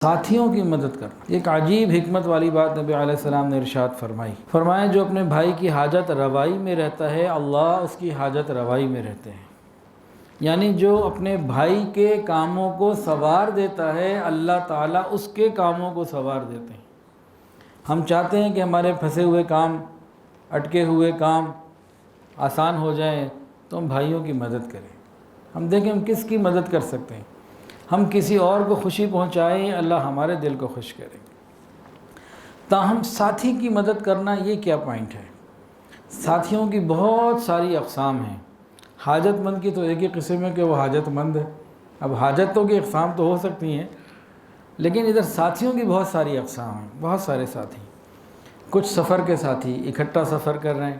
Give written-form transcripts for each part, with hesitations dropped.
ساتھیوں کی مدد کرنا، ایک عجیب حکمت والی بات نبی علیہ السلام نے ارشاد فرمایا جو اپنے بھائی کی حاجت روائی میں رہتا ہے اللہ اس کی حاجت روائی میں رہتے ہیں، یعنی جو اپنے بھائی کے کاموں کو سنوار دیتا ہے اللہ تعالیٰ اس کے کاموں کو سنوار دیتے ہیں۔ ہم چاہتے ہیں کہ ہمارے پھنسے ہوئے کام، اٹکے ہوئے کام آسان ہو جائیں تو ہم بھائیوں کی مدد کریں۔ ہم دیکھیں ہم کس کی مدد کر سکتے ہیں، ہم کسی اور کو خوشی پہنچائیں اللہ ہمارے دل کو خوش کرے۔ تاہم ساتھی کی مدد کرنا یہ کیا پوائنٹ ہے؟ ساتھیوں کی بہت ساری اقسام ہیں۔ حاجت مند کی تو ایک ہی قسم ہے کہ وہ حاجت مند ہے۔ اب حاجتوں کی اقسام تو ہو سکتی ہیں، لیکن ادھر ساتھیوں کی بہت ساری اقسام ہیں، بہت سارے ساتھی۔ کچھ سفر کے ساتھی اکٹھا سفر کر رہے ہیں،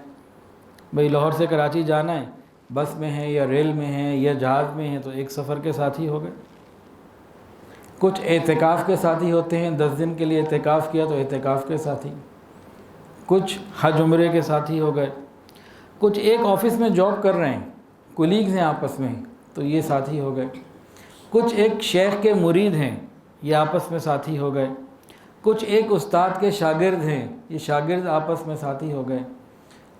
بھئی لاہور سے کراچی جانا ہے، بس میں ہیں یا ریل میں ہیں یا جہاز میں ہیں تو ایک سفر کے ساتھی ہو گئے۔ کچھ اعتکاف کے ساتھی ہوتے ہیں، 10 دن کے لیے اعتکاف کیا تو اعتکاف کے ساتھی۔ کچھ حج عمرے کے ساتھی ہو گئے۔ کچھ ایک آفس میں جاب کر رہے ہیں، کولیگز ہیں آپس میں تو یہ ساتھی ہو گئے۔ کچھ ایک شیخ کے مرید ہیں، یہ آپس میں ساتھی ہو گئے۔ کچھ ایک استاد کے شاگرد ہیں، یہ شاگرد آپس میں ساتھی ہو گئے۔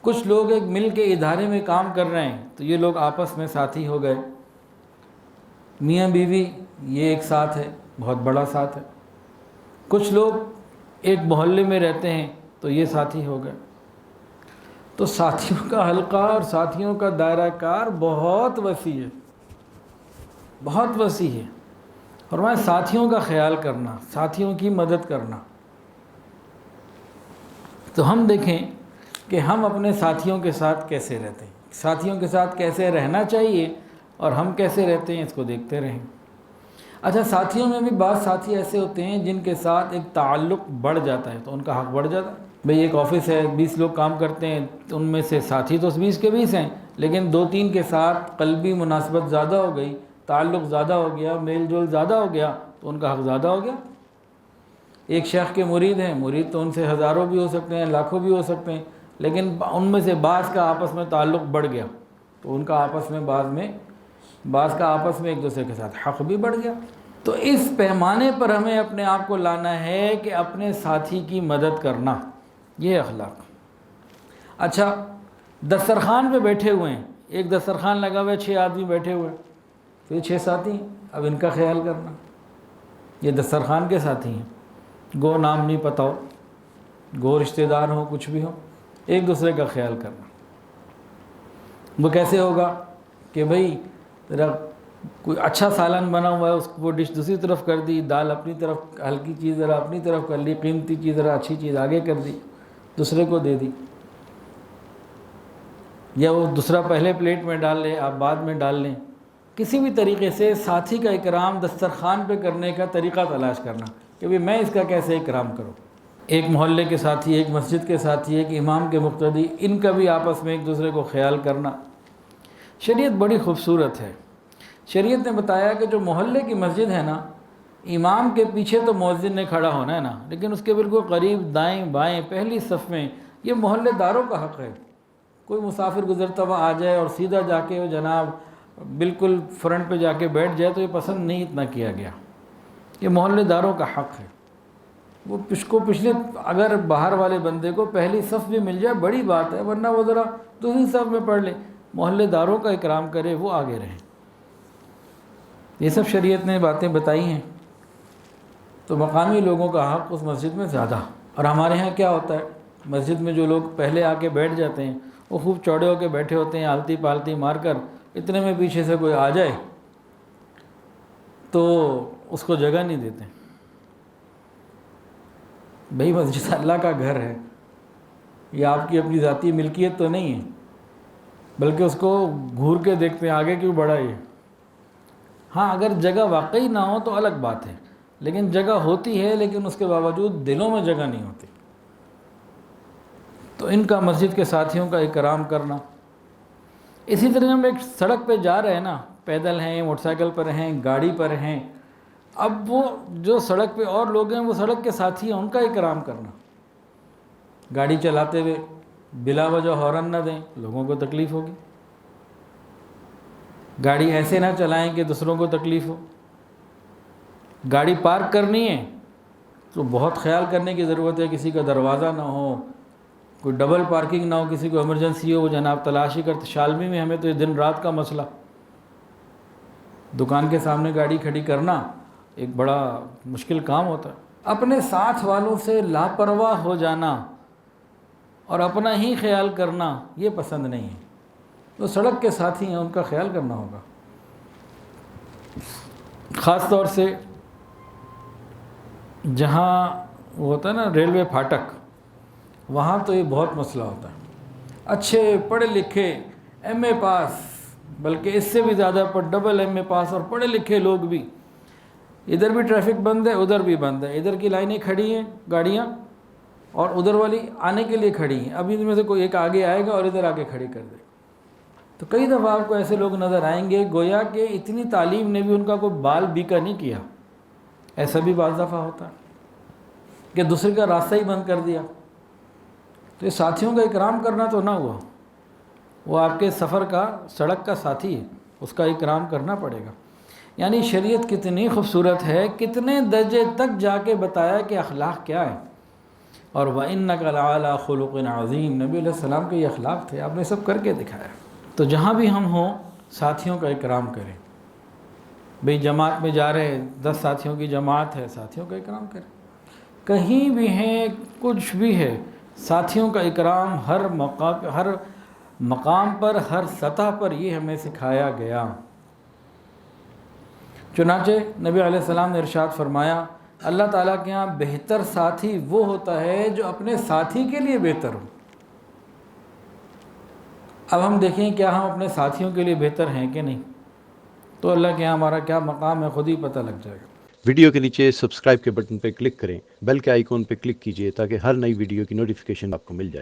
کچھ لوگ ایک مل کے ادارے میں کام کر رہے ہیں تو یہ لوگ آپس میں ساتھی ہو گئے۔ میاں بیوی یہ ایک ساتھ ہے، بہت بڑا ساتھ ہے۔ کچھ لوگ ایک محلے میں رہتے ہیں تو یہ ساتھی ہو گئے۔ تو ساتھیوں کا حلقہ اور ساتھیوں کا دائرہ کار بہت وسیع ہے، بہت وسیع ہے۔ فرمایا ساتھیوں کا خیال کرنا، ساتھیوں کی مدد کرنا۔ تو ہم دیکھیں کہ ہم اپنے ساتھیوں کے ساتھ کیسے رہتے ہیں، ساتھیوں کے ساتھ کیسے رہنا چاہیے اور ہم کیسے رہتے ہیں اس کو دیکھتے رہیں۔ اچھا، ساتھیوں میں بھی بعض ساتھی ایسے ہوتے ہیں جن کے ساتھ ایک تعلق بڑھ جاتا ہے تو ان کا حق بڑھ جاتا ہے۔ بھئی ایک آفس ہے، 20 لوگ کام کرتے ہیں تو ان میں سے ساتھی تو 20 کے 20 ہیں، لیکن 2-3 کے ساتھ قلبی مناسبت زیادہ ہو گئی، تعلق زیادہ ہو گیا، میل جول زیادہ ہو گیا تو ان کا حق زیادہ ہو گیا۔ ایک شیخ کے مرید ہیں، مرید تو ان سے ہزاروں بھی ہو سکتے ہیں، لاکھوں بھی ہو سکتے ہیں، لیکن ان میں سے بعض کا آپس میں تعلق بڑھ گیا تو ان کا آپس میں بعض کا آپس میں ایک دوسرے کے ساتھ حق بھی بڑھ گیا۔ تو اس پیمانے پر ہمیں اپنے آپ کو لانا ہے کہ اپنے ساتھی کی مدد کرنا، یہ اخلاق۔ اچھا، دسترخوان پہ بیٹھے ہوئے ہیں، ایک دسترخوان لگا ہوا ہے، 6 آدمی بیٹھے ہوئے ہیں تو یہ 6 ساتھی ہیں، اب ان کا خیال کرنا۔ یہ دسترخوان کے ساتھی ہیں، گو نام نہیں پتہ ہو، گو رشتہ دار ہو، کچھ بھی ہو، ایک دوسرے کا خیال کرنا۔ وہ کیسے ہوگا کہ بھئی ذرا کوئی اچھا سالن بنا ہوا ہے، اس کو وہ ڈش دوسری طرف کر دی، دال اپنی طرف، ہلکی چیز ذرا اپنی طرف کر لی، قیمتی چیز ذرا اچھی چیز آگے کر دی، دوسرے کو دے دی، یا وہ دوسرا پہلے پلیٹ میں ڈال لے آپ بعد میں ڈال لیں۔ کسی بھی طریقے سے ساتھی کا اکرام دسترخوان پہ کرنے کا طریقہ تلاش کرنا کہ بھئی میں اس کا کیسے اکرام کروں۔ ایک محلے کے ساتھی، ایک مسجد کے ساتھی، ایک امام کے مقتدی، ان کا بھی آپس میں ایک دوسرے کو خیال کرنا۔ شریعت بڑی خوبصورت ہے۔ شریعت نے بتایا کہ جو محلے کی مسجد ہے نا، امام کے پیچھے تو مؤذن نے کھڑا ہونا ہے نا، لیکن اس کے بالکل قریب دائیں بائیں پہلی صف میں یہ محلے داروں کا حق ہے۔ کوئی مسافر گزرتا ہوا آ جائے اور سیدھا جا کے وہ جناب بالکل فرنٹ پہ جا کے بیٹھ جائے تو یہ پسند نہیں اتنا کیا گیا۔ یہ محلے داروں کا حق ہے۔ وہ پچھلے اگر باہر والے بندے کو پہلی صف بھی مل جائے بڑی بات ہے، ورنہ وہ ذرا دوسری صف میں پڑھ لے، محلے داروں کا اکرام کرے، وہ آگے رہیں۔ یہ سب شریعت نے باتیں بتائی ہیں۔ تو مقامی لوگوں کا حق اس مسجد میں زیادہ۔ اور ہمارے ہاں کیا ہوتا ہے، مسجد میں جو لوگ پہلے آ کے بیٹھ جاتے ہیں وہ خوب چوڑے ہو کے بیٹھے ہوتے ہیں، آلتی پالتی مار کر، اتنے میں پیچھے سے کوئی آ جائے تو اس کو جگہ نہیں دیتے۔ بھئی مسجد اللہ کا گھر ہے، یہ آپ کی اپنی ذاتی ملکیت تو نہیں ہے، بلکہ اس کو گھور کے دیکھتے ہیں آگے کیوں بڑھا یہ۔ ہاں اگر جگہ واقعی نہ ہو تو الگ بات ہے، لیکن جگہ ہوتی ہے لیکن اس کے باوجود دلوں میں جگہ نہیں ہوتی۔ تو ان کا مسجد کے ساتھیوں کا اکرام کرنا۔ اسی طرح ہم ایک سڑک پہ جا رہے ہیں نا، پیدل ہیں، موٹر سائیکل پر ہیں، گاڑی پر ہیں، اب وہ جو سڑک پہ اور لوگ ہیں وہ سڑک کے ساتھی ہیں، ان کا اکرام کرنا۔ گاڑی چلاتے ہوئے بلا وجہ ہارن نہ دیں، لوگوں کو تکلیف ہوگی۔ گاڑی ایسے نہ چلائیں کہ دوسروں کو تکلیف ہو۔ گاڑی پارک کرنی ہے تو بہت خیال کرنے کی ضرورت ہے، کسی کا دروازہ نہ ہو، کوئی ڈبل پارکنگ نہ ہو، کسی کو ایمرجنسی ہو وہ جناب تلاشی کرتے. شالمی میں ہمیں تو یہ دن رات کا مسئلہ، دکان کے سامنے گاڑی کھڑی کرنا ایک بڑا مشکل کام ہوتا ہے. اپنے ساتھ والوں سے لاپرواہ ہو جانا اور اپنا ہی خیال کرنا یہ پسند نہیں ہے. جو سڑک کے ساتھی ہیں ان کا خیال کرنا ہوگا. خاص طور سے جہاں وہ ہوتا ہے نا ریلوے پھاٹک، وہاں تو یہ بہت مسئلہ ہوتا ہے. اچھے پڑھے لکھے ایم اے پاس، بلکہ اس سے بھی زیادہ ڈبل ایم اے پاس اور پڑھے لکھے لوگ بھی، ادھر بھی ٹریفک بند ہے ادھر بھی بند ہے، ادھر کی لائنیں کھڑی ہیں گاڑیاں اور ادھر والی آنے کے لیے کھڑی ہیں. ابھی ان میں سے کوئی ایک آگے آئے گا اور ادھر آگے کھڑی کر دے. تو کئی دفعہ آپ کو ایسے لوگ نظر آئیں گے گویا کہ اتنی تعلیم نے بھی ان کا کوئی بال بیکا نہیں کیا. ایسا بھی بعض دفعہ ہوتا ہے کہ دوسرے کا راستہ ہی بند کر دیا. تو یہ ساتھیوں کا اکرام کرنا تو نہ ہوا، وہ آپ کے سفر کا سڑک کا ساتھی ہے، اس کا اکرام کرنا پڑے گا. یعنی شریعت کتنی خوبصورت ہے، کتنے درجے تک جا کے بتایا کہ اخلاق کیا ہے. اور وَإِنَّكَ لَعَلَىٰ خُلُقٍ عَظِيمٍ، نبی علیہ السلام کے یہ اخلاق تھے، آپ نے سب کر کے دکھایا. تو جہاں بھی ہم ہوں ساتھیوں کا اکرام کریں. بھئی جماعت میں جا رہے ہیں، 10 ساتھیوں کی جماعت ہے، ساتھیوں کا اکرام کریں. کہیں بھی ہیں کچھ بھی ہے، ساتھیوں کا اکرام ہر مقام پر ہر سطح پر یہ ہمیں سکھایا گیا. چنانچہ نبی علیہ السلام نے ارشاد فرمایا اللہ تعالیٰ کے ہاں بہتر ساتھی وہ ہوتا ہے جو اپنے ساتھی کے لیے بہتر ہو. اب ہم دیکھیں کیا ہم اپنے ساتھیوں کے لیے بہتر ہیں کہ نہیں، تو اللہ کے ہاں ہمارا کیا مقام ہے خود ہی پتہ لگ جائے گا. ویڈیو کے نیچے سبسکرائب کے بٹن پہ کلک کریں، بیل کے آئیکن پہ کلک کیجئے تاکہ ہر نئی ویڈیو کی نوٹیفیکیشن آپ کو مل جائے.